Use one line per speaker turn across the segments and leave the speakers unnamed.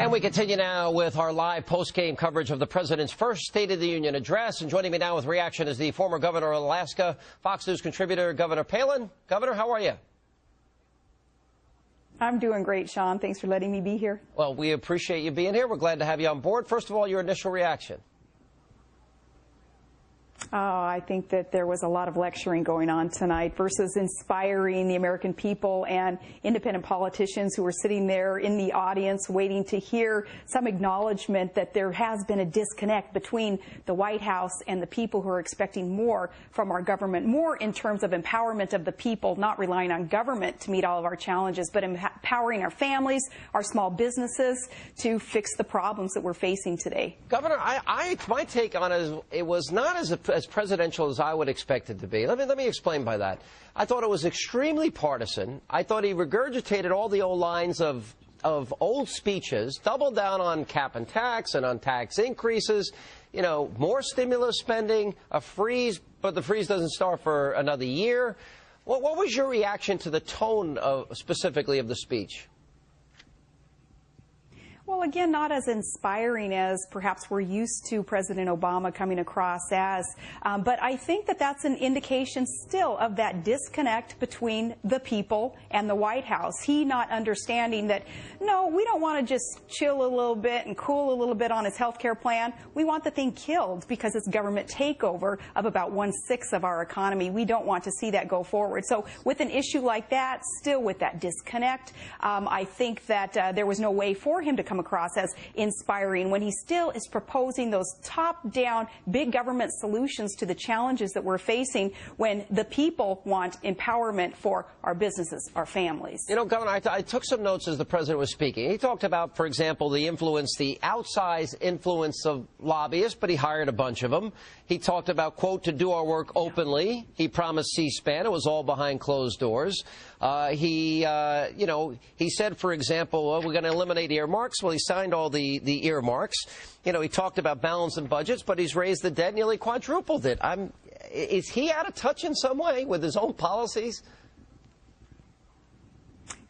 And we continue now with our live post-game coverage of the president's first State of the Union address. And joining me now with reaction is the former governor of Alaska, Fox News contributor, Governor Palin. Governor, how are you?
I'm doing great, Sean. Thanks for letting me be here.
Well, we appreciate you being here. We're glad to have you on board. First of all, your initial reaction.
Oh, I think that there was a lot of lecturing going on tonight versus inspiring the American people and independent politicians who were sitting there in the audience waiting to hear some acknowledgement that there has been a disconnect between the White House and the people who are expecting more from our government, more in terms of empowerment of the people, not relying on government to meet all of our challenges, but empowering our families, our small businesses to fix the problems that we're facing today.
Governor, my take on it is it was not as presidential as I would expect it to be. Let me explain by that. I thought it was extremely partisan. I thought he regurgitated all the old lines of old speeches, doubled down on cap and tax and on tax increases, you know, more stimulus spending, a freeze, but the freeze doesn't start for another year. What was your reaction to the tone specifically of the speech?
Well, again, not as inspiring as perhaps we're used to President Obama coming across as, but I think that that's an indication still of that disconnect between the people and the White House. He not understanding that, no, we don't want to just chill a little bit and cool a little bit on his health care plan. We want the thing killed because it's government takeover of about 1/6 of our economy. We don't want to see that go forward. So with an issue like that, still with that disconnect, I think that there was no way for him to come across as inspiring when he still is proposing those top-down big government solutions to the challenges that we're facing when the people want empowerment for our businesses, our families.
You know, Governor, I took some notes as the president was speaking. He talked about, for example, the outsized influence of lobbyists, but he hired a bunch of them. He talked about, quote, to do our work openly. He promised C-SPAN. It was all behind closed doors. He said, for example, well, we're going to eliminate earmarks. Well, he signed all the earmarks. You know, he talked about balancing budgets, but he's raised the debt, nearly quadrupled it. Is he out of touch in some way with his own policies?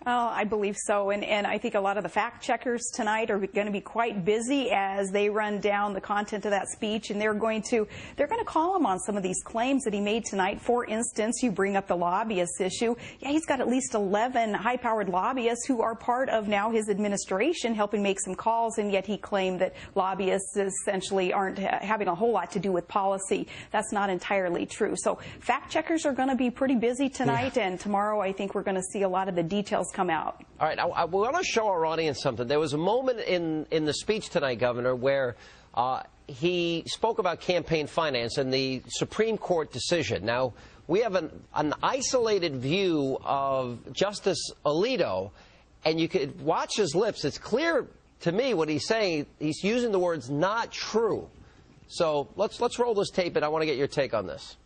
Oh, I believe so, and I think a lot of the fact checkers tonight are going to be quite busy as they run down the content of that speech, and they're going to call him on some of these claims that he made tonight. For instance, you bring up the lobbyist issue. Yeah, he's got at least 11 high-powered lobbyists who are part of now his administration, helping make some calls, and yet he claimed that lobbyists essentially aren't having a whole lot to do with policy. That's not entirely true. So fact checkers are going to be pretty busy tonight, and tomorrow I think we're going to see a lot of the details come out.
All right, I want to show our audience something. There was a moment in the speech tonight, Governor, where he spoke about campaign finance and the Supreme Court decision. Now, we have an isolated view of Justice Alito, and you could watch his lips. It's clear to me what he's saying. He's using the words "not true." So let's roll this tape, and I want to get your take on this.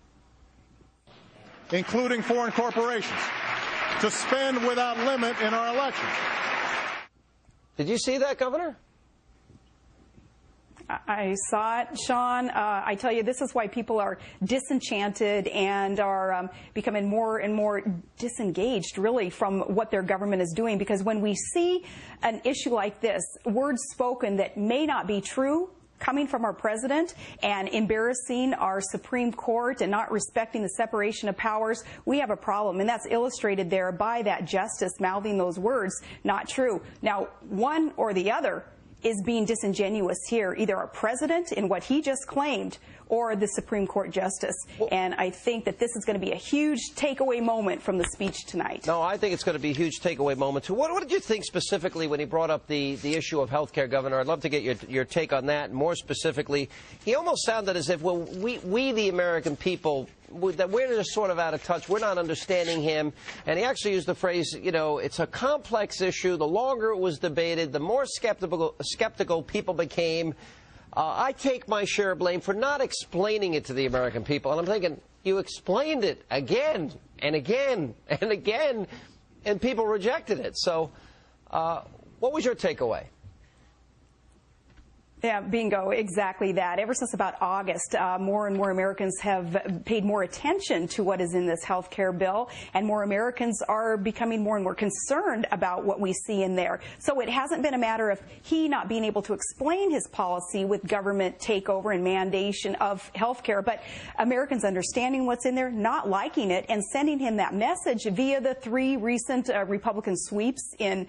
Including foreign corporations, to spend without limit in our elections.
Did you see that, Governor?
I saw it, Sean. I tell you, this is why people are disenchanted and are becoming more and more disengaged, really, from what their government is doing. Because when we see an issue like this, words spoken that may not be true, coming from our president and embarrassing our Supreme Court and not respecting the separation of powers, we have a problem. And that's illustrated there by that justice mouthing those words, not true. Now, one or the other is being disingenuous here, either our president in what he just claimed or the Supreme Court justice. And I think that this is going to be a huge takeaway moment from the speech tonight.
No, I think it's going to be a huge takeaway moment, too. What did you think specifically when he brought up the issue of health care, Governor? I'd love to get your take on that. More specifically, he almost sounded as if, well, we the American people, that we're just sort of out of touch. We're not understanding him. And he actually used the phrase, you know, it's a complex issue. The longer it was debated, the more skeptical people became. I take my share of blame for not explaining it to the American people. And I'm thinking, you explained it again and again and again, and people rejected it. So what was your takeaway?
Yeah, bingo, exactly that. Ever since about August, more and more Americans have paid more attention to what is in this health care bill, and more Americans are becoming more and more concerned about what we see in there. So it hasn't been a matter of he not being able to explain his policy with government takeover and mandation of health care, but Americans understanding what's in there, not liking it, and sending him that message via the 3 recent Republican sweeps in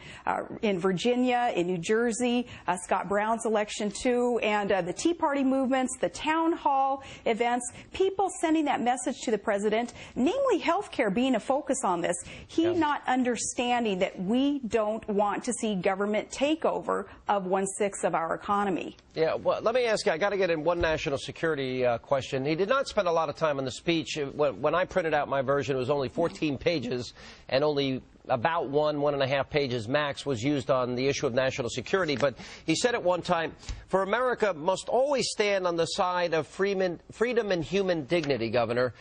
Virginia, in New Jersey, Scott Brown's election too, and the Tea Party movements, the town hall events, people sending that message to the president, namely health care being a focus on this. He not understanding that we don't want to see government takeover of 1/6 of our economy.
Yeah, well, let me ask you, I got to get in one national security question. He did not spend a lot of time on the speech. When I printed out my version, it was only 14 pages, and only about 1.5 pages max was used on the issue of national security. But he said at one time, for America must always stand on the side of freedom and human dignity, Governor.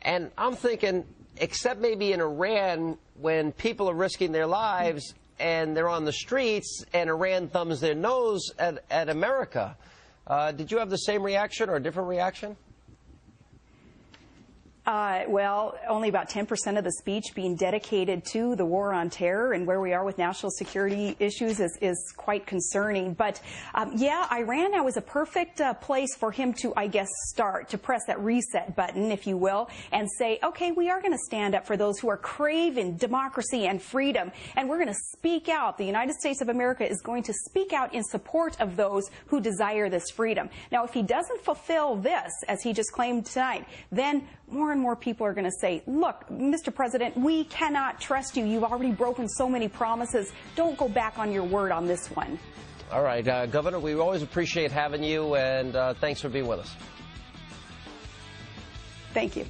And I'm thinking, except maybe in Iran, when people are risking their lives and they're on the streets and Iran thumbs their nose at America. Did you have the same reaction or a different reaction?
Well, only about 10% of the speech being dedicated to the war on terror, and where we are with national security issues is quite concerning. But yeah, Iran now is a perfect place for him to, I guess, start to press that reset button, if you will, and say, okay, we are going to stand up for those who are craving democracy and freedom, and we're going to speak out. The United States of America is going to speak out in support of those who desire this freedom. Now, if he doesn't fulfill this, as he just claimed tonight, then more and more people are going to say, look, Mr. President, we cannot trust you. You've already broken so many promises. Don't go back on your word on this one.
All right, Governor, we always appreciate having you, and thanks for being with us.
Thank you.